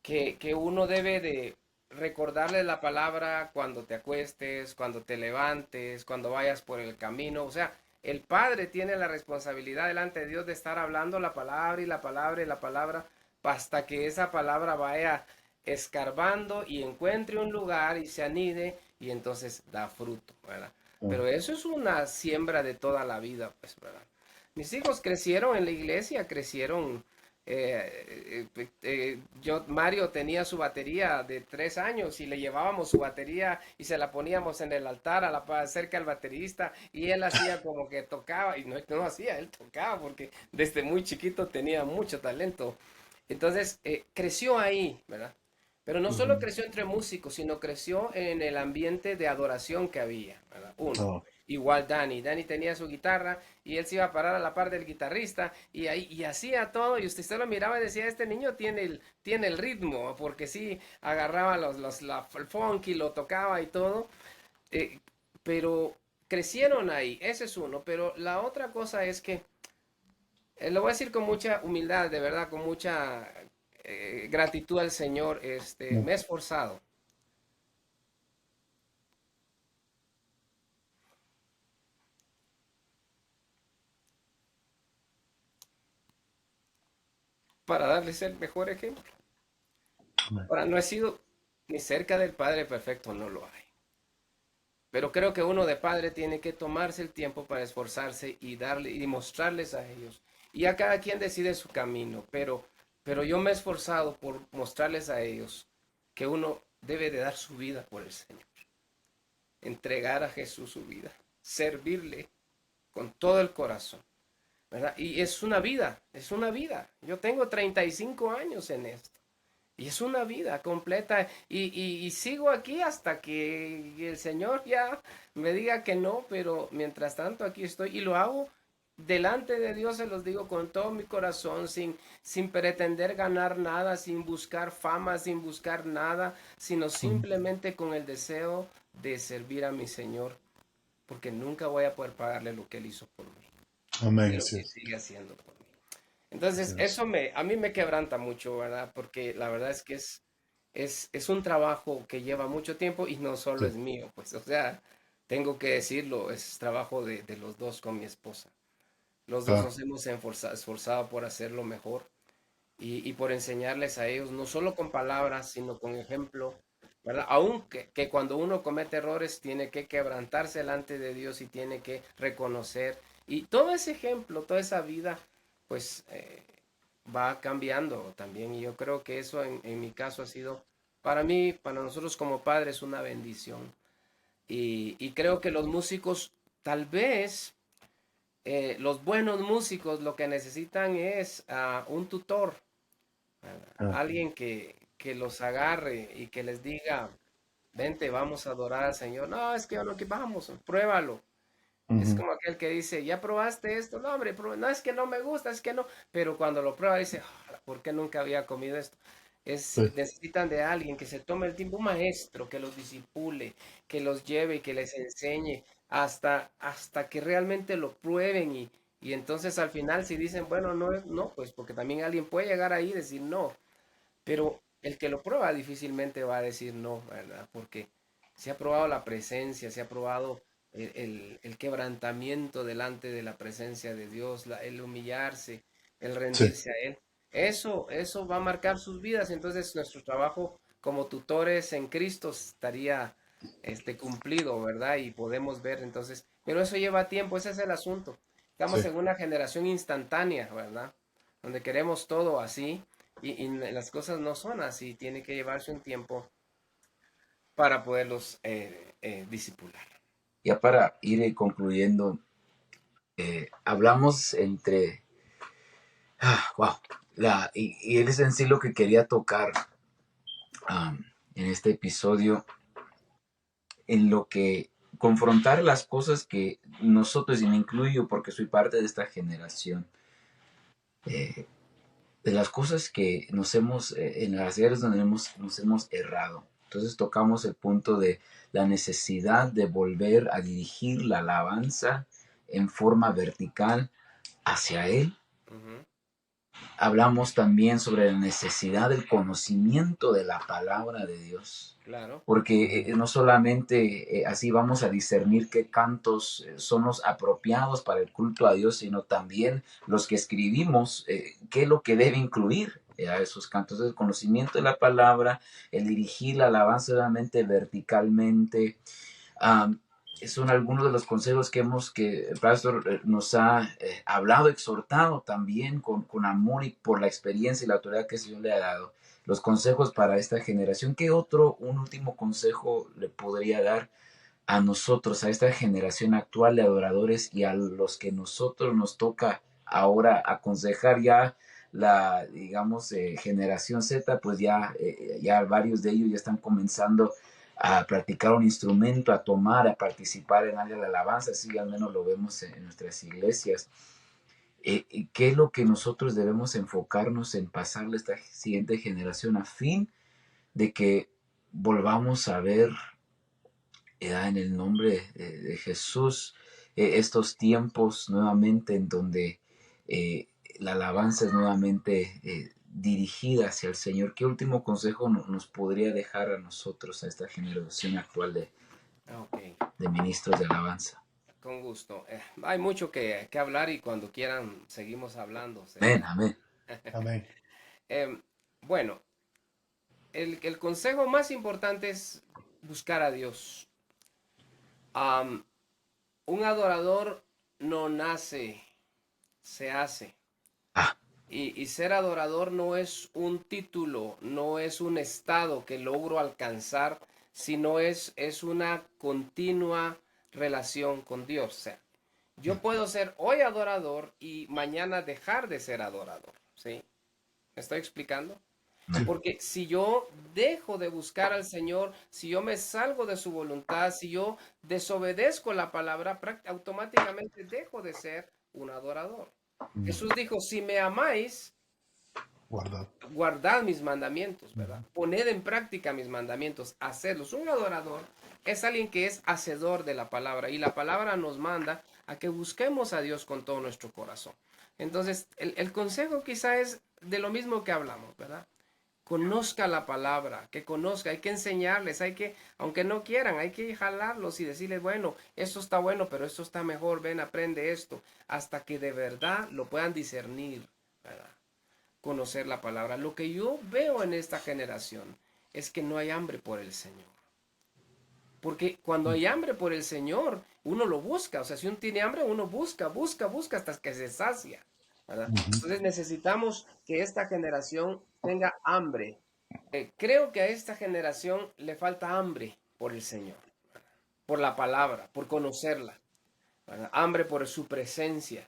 que uno debe de recordarle la palabra cuando te acuestes, cuando te levantes, cuando vayas por el camino. O sea, el padre tiene la responsabilidad delante de Dios de estar hablando la palabra y la palabra y la palabra hasta que esa palabra vaya escarbando y encuentre un lugar y se anide y entonces da fruto, ¿verdad? mm, Pero eso es una siembra de toda la vida, pues, ¿verdad? Mis hijos crecieron en la iglesia, crecieron Mario tenía su batería de 3 años y le llevábamos su batería y se la poníamos en el altar cerca al baterista y él hacía como que tocaba y no, no hacía, él tocaba porque desde muy chiquito tenía mucho talento. Entonces creció ahí, ¿verdad? Pero no solo ujú. creció entre músicos, sino creció en el ambiente de adoración que había, ¿verdad? Uno. Oh, Igual Dani tenía su guitarra y él se iba a parar a la par del guitarrista y ahí y hacía todo y usted lo miraba y decía, este niño tiene el ritmo, porque sí, agarraba el funk y lo tocaba y todo, eh, pero crecieron ahí, ese es uno, pero la otra cosa es que, lo voy a decir con mucha humildad, de verdad, con mucha gratitud al Señor, mm. me he esforzado para darles el mejor ejemplo. Ahora, no he sido ni cerca del Padre perfecto, no lo hay. Pero creo que uno de padre tiene que tomarse el tiempo para esforzarse y darle y mostrarles a ellos. Y a cada quien decide su camino, pero yo me he esforzado por mostrarles a ellos que uno debe de dar su vida por el Señor, entregar a Jesús su vida. servirle con todo el corazón, ¿verdad? Y es una vida, es una vida. Yo tengo 35 años en esto. Y es una vida completa y sigo aquí hasta que el Señor ya me diga que no, pero mientras tanto aquí estoy y lo hago delante de Dios, se los digo con todo mi corazón, sin pretender ganar nada, sin buscar fama, sin buscar nada, sino simplemente con el deseo de servir a mi Señor, porque nunca voy a poder pagarle lo que Él hizo por mí y Amén, lo así que es. sigue haciendo por mí. Así Entonces, es. a mí me quebranta mucho, ¿verdad? Porque la verdad es que es un trabajo que lleva mucho tiempo y no solo Sí, es mío, pues, o sea, tengo que decirlo, es trabajo de los dos con mi esposa. Los dos claro. nos hemos esforzado por hacerlo mejor y por enseñarles a ellos, no solo con palabras, sino con ejemplo, ¿verdad? Aunque que cuando uno comete errores tiene que quebrantarse delante de Dios y tiene que reconocer. Y todo ese ejemplo, toda esa vida, pues va cambiando también. Y yo creo que eso en mi caso ha sido, para mí, para nosotros como padres, una bendición. Y creo que los músicos, tal vez, los buenos músicos lo que necesitan es un tutor, Ah, alguien que los agarre y que les diga, vente, vamos a adorar al Señor. No, es que yo no, que vamos, pruébalo. Es ujú, como aquel que dice, ya probaste esto, no, hombre, no es que no me gusta, es que no, pero cuando lo prueba dice, "Ah, ¿por qué nunca había comido esto?" sí, Necesitan de alguien que se tome el tiempo, un maestro que los disipule, que los lleve y que les enseñe hasta que realmente lo prueben y entonces al final si dicen, bueno, no es, no, pues porque también alguien puede llegar ahí y decir no, pero el que lo prueba difícilmente va a decir no, ¿verdad? Porque se ha probado la presencia, se ha probado el quebrantamiento delante de la presencia de Dios, el humillarse, el sí, rendirse a Él. Eso va a marcar sus vidas. Entonces nuestro trabajo como tutores en Cristo estaría cumplido, ¿verdad? Y podemos ver entonces, pero eso lleva tiempo, ese es el asunto. Estamos sí. en una generación instantánea, ¿verdad? Donde queremos todo así y las cosas no son así, tiene que llevarse un tiempo para poderlos disipular. Ya para ir concluyendo, hablamos entre, wow, y es en sí lo que quería tocar en este episodio, en lo que confrontar las cosas que nosotros, y me incluyo porque soy parte de esta generación, eh, de las cosas que en las áreas donde nos hemos errado. Entonces tocamos el punto de la necesidad de volver a dirigir la alabanza en forma vertical hacia Él. Ujú, Hablamos también sobre la necesidad del conocimiento de la palabra de Dios, claro. porque Ujú, no solamente así vamos a discernir qué cantos son los apropiados para el culto a Dios, sino también los que escribimos, qué es lo que debe incluir a esos cantos, el conocimiento de la palabra, el dirigir la alabanza obviamente verticalmente. Um, Son algunos de los consejos que el pastor nos ha hablado, exhortado también con amor y por la experiencia y la autoridad que el Señor le ha dado. Los consejos para esta generación. ¿Qué un último consejo le podría dar a nosotros, a esta generación actual de adoradores y a los que nosotros nos toca ahora aconsejar ya digamos, generación Z, pues ya varios de ellos ya están comenzando a practicar un instrumento, a tomar, a participar en área de alabanza, así al menos lo vemos en nuestras iglesias. ¿Qué es lo que nosotros debemos enfocarnos en pasarle a esta siguiente generación a fin de que volvamos a ver en el nombre de Jesús estos tiempos nuevamente en donde la alabanza es nuevamente dirigida hacia el Señor? ¿Qué último consejo nos podría dejar a nosotros, a esta generación actual Ok, de ministros de alabanza? con gusto. Hay mucho que hablar y cuando quieran seguimos hablando, Amén, César. amén. amén. Em, bueno, el consejo más importante es buscar a Dios. Am, un adorador no nace, se hace. Ah, Y ser adorador no es un título, no es un estado que logro alcanzar, sino es una continua relación con Dios. O sea, yo puedo ser hoy adorador y mañana dejar de ser adorador, ¿sí? ¿Me estoy explicando? Porque si yo dejo de buscar al Señor, si yo me salgo de su voluntad, si yo desobedezco la palabra, automáticamente dejo de ser un adorador. Jesús dijo, si me amáis, Guardad. guardad mis mandamientos, ¿verdad? Poned en práctica mis mandamientos, hacedlos. Un adorador es alguien que es hacedor de la palabra y la palabra nos manda a que busquemos a Dios con todo nuestro corazón. Entonces, el consejo quizá es de lo mismo que hablamos, ¿verdad? Conozca la palabra, que conozca, hay que enseñarles, hay que, aunque no quieran, hay que jalarlos y decirles, bueno, esto está bueno, pero esto está mejor, ven, aprende esto, hasta que de verdad lo puedan discernir, ¿verdad? Conocer la palabra. Lo que yo veo en esta generación es que no hay hambre por el Señor. Porque cuando hay hambre por el Señor, uno lo busca. O sea, si uno tiene hambre, uno busca hasta que se sacia, ¿verdad? Entonces necesitamos que esta generación tenga hambre. Creo que a esta generación le falta hambre por el Señor, por la palabra, por conocerla, ¿verdad? Hambre por su presencia.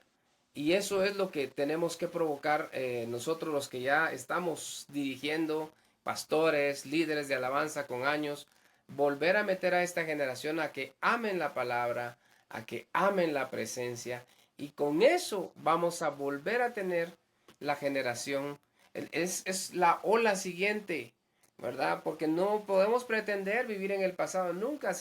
Y eso es lo que tenemos que provocar nosotros los que ya estamos dirigiendo, pastores, líderes de alabanza con años, volver a meter a esta generación a que amen la palabra, a que amen la presencia, y con eso vamos a volver a tener la generación, es la ola siguiente, ¿verdad? Porque no podemos pretender vivir en el pasado, nunca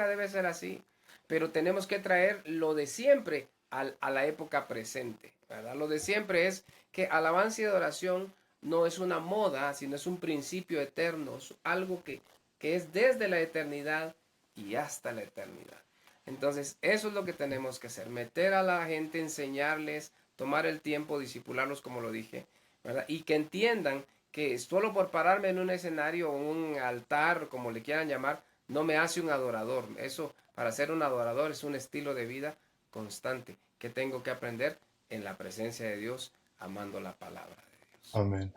debe ser así, pero tenemos que traer lo de siempre a la época presente, ¿verdad? Lo de siempre es que alabanza y adoración no es una moda, sino es un principio eterno, es algo que es desde la eternidad y hasta la eternidad. Entonces, eso es lo que tenemos que hacer, meter a la gente, enseñarles, tomar el tiempo, disipularlos, como lo dije, ¿verdad? Y que entiendan que solo por pararme en un escenario o un altar, como le quieran llamar, no me hace un adorador. Eso, para ser un adorador, es un estilo de vida constante que tengo que aprender en la presencia de Dios, amando la palabra de Dios. Amén.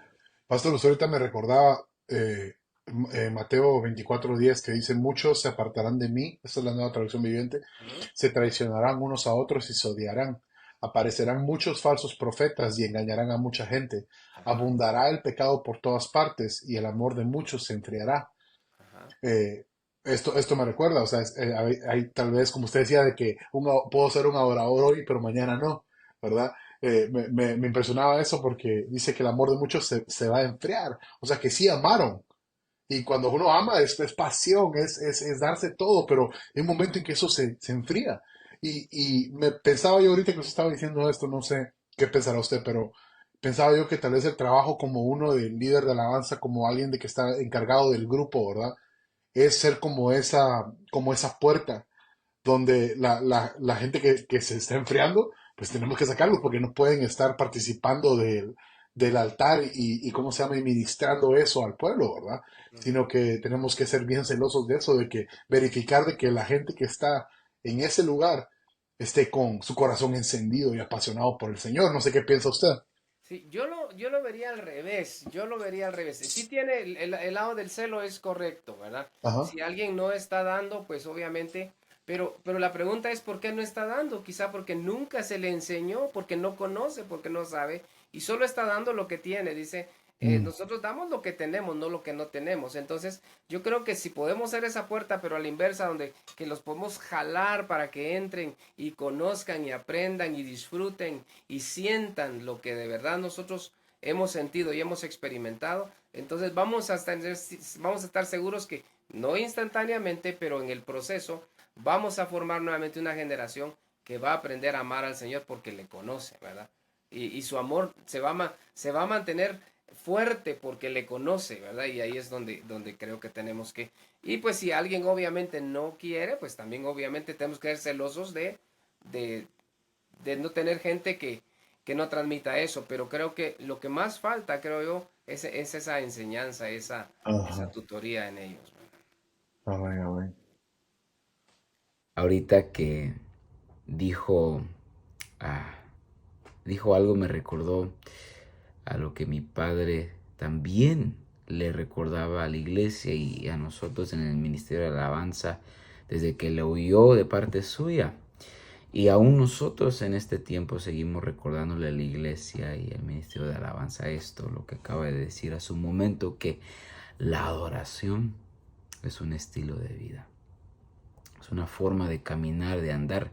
Pastor, usted ahorita me recordaba Mateo 24:10 que dice, muchos se apartarán de mí, esta es la nueva traducción viviente, se traicionarán unos a otros y se odiarán. Aparecerán muchos falsos profetas y engañarán a mucha gente. Ajá, Abundará el pecado por todas partes y el amor de muchos se enfriará. ajá, Eh, esto me recuerda, o sea, hay tal vez, como usted decía, de que puedo ser un adorador hoy, pero mañana no, ¿verdad? Me impresionaba eso porque dice que el amor de muchos se va a enfriar, o sea, que sí amaron. Y cuando uno ama es pasión, es darse todo, pero hay un momento en que eso se enfría. Y me pensaba yo ahorita que usted estaba diciendo esto, no sé qué pensará usted, pero pensaba yo que tal vez el trabajo como uno del líder de alabanza, como alguien de que está encargado del grupo, ¿verdad? Es ser como esa puerta donde la gente que se está enfriando, pues tenemos que sacarlos porque no pueden estar participando del altar y cómo se llama, y ministrando eso al pueblo, ¿verdad? ujú. Sino que tenemos que ser bien celosos de eso, de que verificar de que la gente que está en ese lugar esté con su corazón encendido y apasionado por el Señor. No sé qué piensa usted. Sí, yo lo vería al revés, yo lo vería al revés. Sí tiene el lado del celo es correcto, ¿verdad? Ajá. Si alguien no está dando, pues obviamente, pero la pregunta es ¿por qué no está dando? Quizá porque nunca se le enseñó, porque no conoce, porque no sabe, y solo está dando lo que tiene. Dice, Mm, nosotros damos lo que tenemos, no lo que no tenemos. Entonces, yo creo que si podemos ser esa puerta, pero a la inversa, donde que los podemos jalar para que entren y conozcan y aprendan y disfruten y sientan lo que de verdad nosotros hemos sentido y hemos experimentado, entonces vamos a estar seguros que no instantáneamente, pero en el proceso vamos a formar nuevamente una generación que va a aprender a amar al Señor porque le conoce, ¿verdad? Y su amor se va a mantener fuerte porque le conoce, ¿verdad? Y ahí es donde creo que tenemos que... Y pues si alguien obviamente no quiere, pues también obviamente tenemos que ser celosos de, de no tener gente que no transmita eso, pero creo que lo que más falta, creo yo, es esa enseñanza, esa ajá. tutoría en ellos, ¿verdad? Amén, amén. Ahorita que dijo, ah, dijo algo, me recordó a lo que mi padre también le recordaba a la iglesia y a nosotros en el Ministerio de Alabanza. desde que le oyó de parte suya. Y aún nosotros en este tiempo seguimos recordándole a la iglesia y al ministerio de alabanza esto, lo que acaba de decir a su momento, que la adoración es un estilo de vida. Es una forma de caminar, de andar,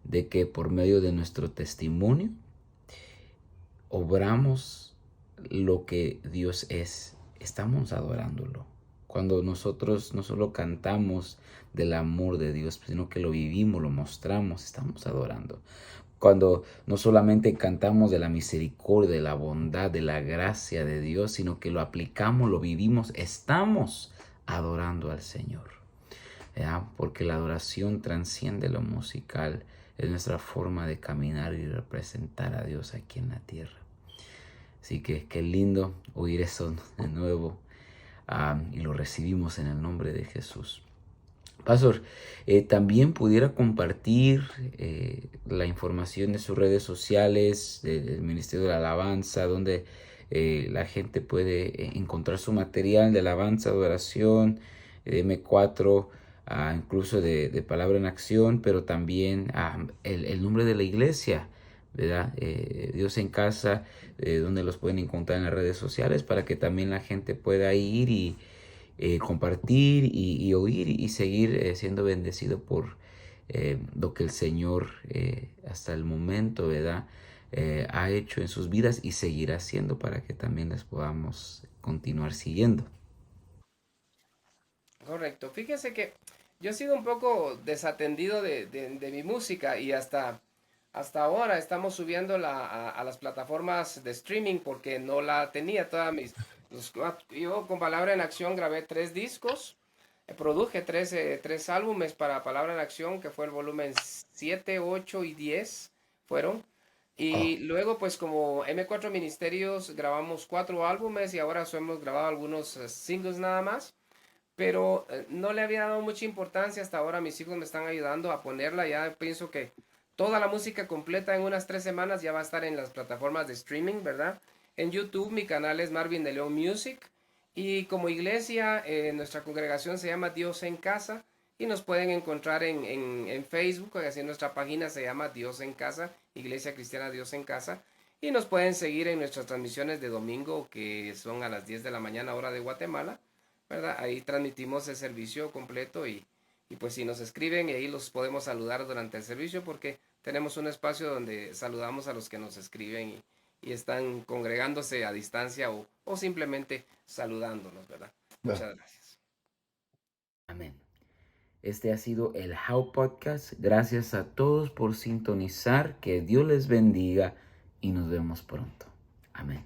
de que por medio de nuestro testimonio obramos lo que Dios es. Estamos adorándolo. Cuando nosotros no solo cantamos del amor de Dios, sino que lo vivimos, lo mostramos, estamos adorando. Cuando no solamente cantamos de la misericordia, de la bondad, de la gracia de Dios, sino que lo aplicamos, lo vivimos, estamos adorando al Señor. ¿Verdad? Porque la adoración transciende lo musical, es nuestra forma de caminar y representar a Dios aquí en la tierra. Así que qué lindo oír eso de nuevo. Y lo recibimos en el nombre de Jesús. Pastor, también pudiera compartir la información de sus redes sociales, del Ministerio de la Alabanza, donde la gente puede encontrar su material de alabanza, adoración, de M4, incluso de Palabra en Acción, pero también el nombre de la iglesia, ¿verdad? Dios en Casa, donde los pueden encontrar en las redes sociales para que también la gente pueda ir y compartir y oír y seguir siendo bendecido por lo que el Señor hasta el momento, ¿verdad? Ha hecho en sus vidas y seguirá haciendo, para que también les podamos continuar siguiendo. Correcto. Fíjese que yo he sido un poco desatendido de mi música y hasta ahora estamos subiendo a las plataformas de streaming porque no la tenía todas yo con Palabra en Acción grabé 3 discos, produje 3 álbumes para Palabra en Acción, que fue el volumen 7, 8 y 10 fueron. Y luego pues como M4 Ministerios grabamos 4 álbumes y ahora hemos grabado algunos singles nada más. Pero no le había dado mucha importancia hasta ahora. Mis hijos me están ayudando a ponerla. Ya pienso que toda la música completa en unas 3 semanas ya va a estar en las plataformas de streaming, ¿verdad? En YouTube mi canal es Marvin de León Music. Y como iglesia, nuestra congregación se llama Dios en Casa. Y nos pueden encontrar en Facebook, así nuestra página se llama Dios en Casa, Iglesia Cristiana Dios en Casa. Y nos pueden seguir en nuestras transmisiones de domingo, que son a las 10 de la mañana, hora de Guatemala, ¿verdad? Ahí transmitimos el servicio completo y pues si nos escriben, y ahí los podemos saludar durante el servicio, porque tenemos un espacio donde saludamos a los que nos escriben y están congregándose a distancia o simplemente saludándonos, ¿verdad? Muchas gracias. Amén. Este ha sido el How Podcast. Gracias a todos por sintonizar. Que Dios les bendiga y nos vemos pronto. Amén.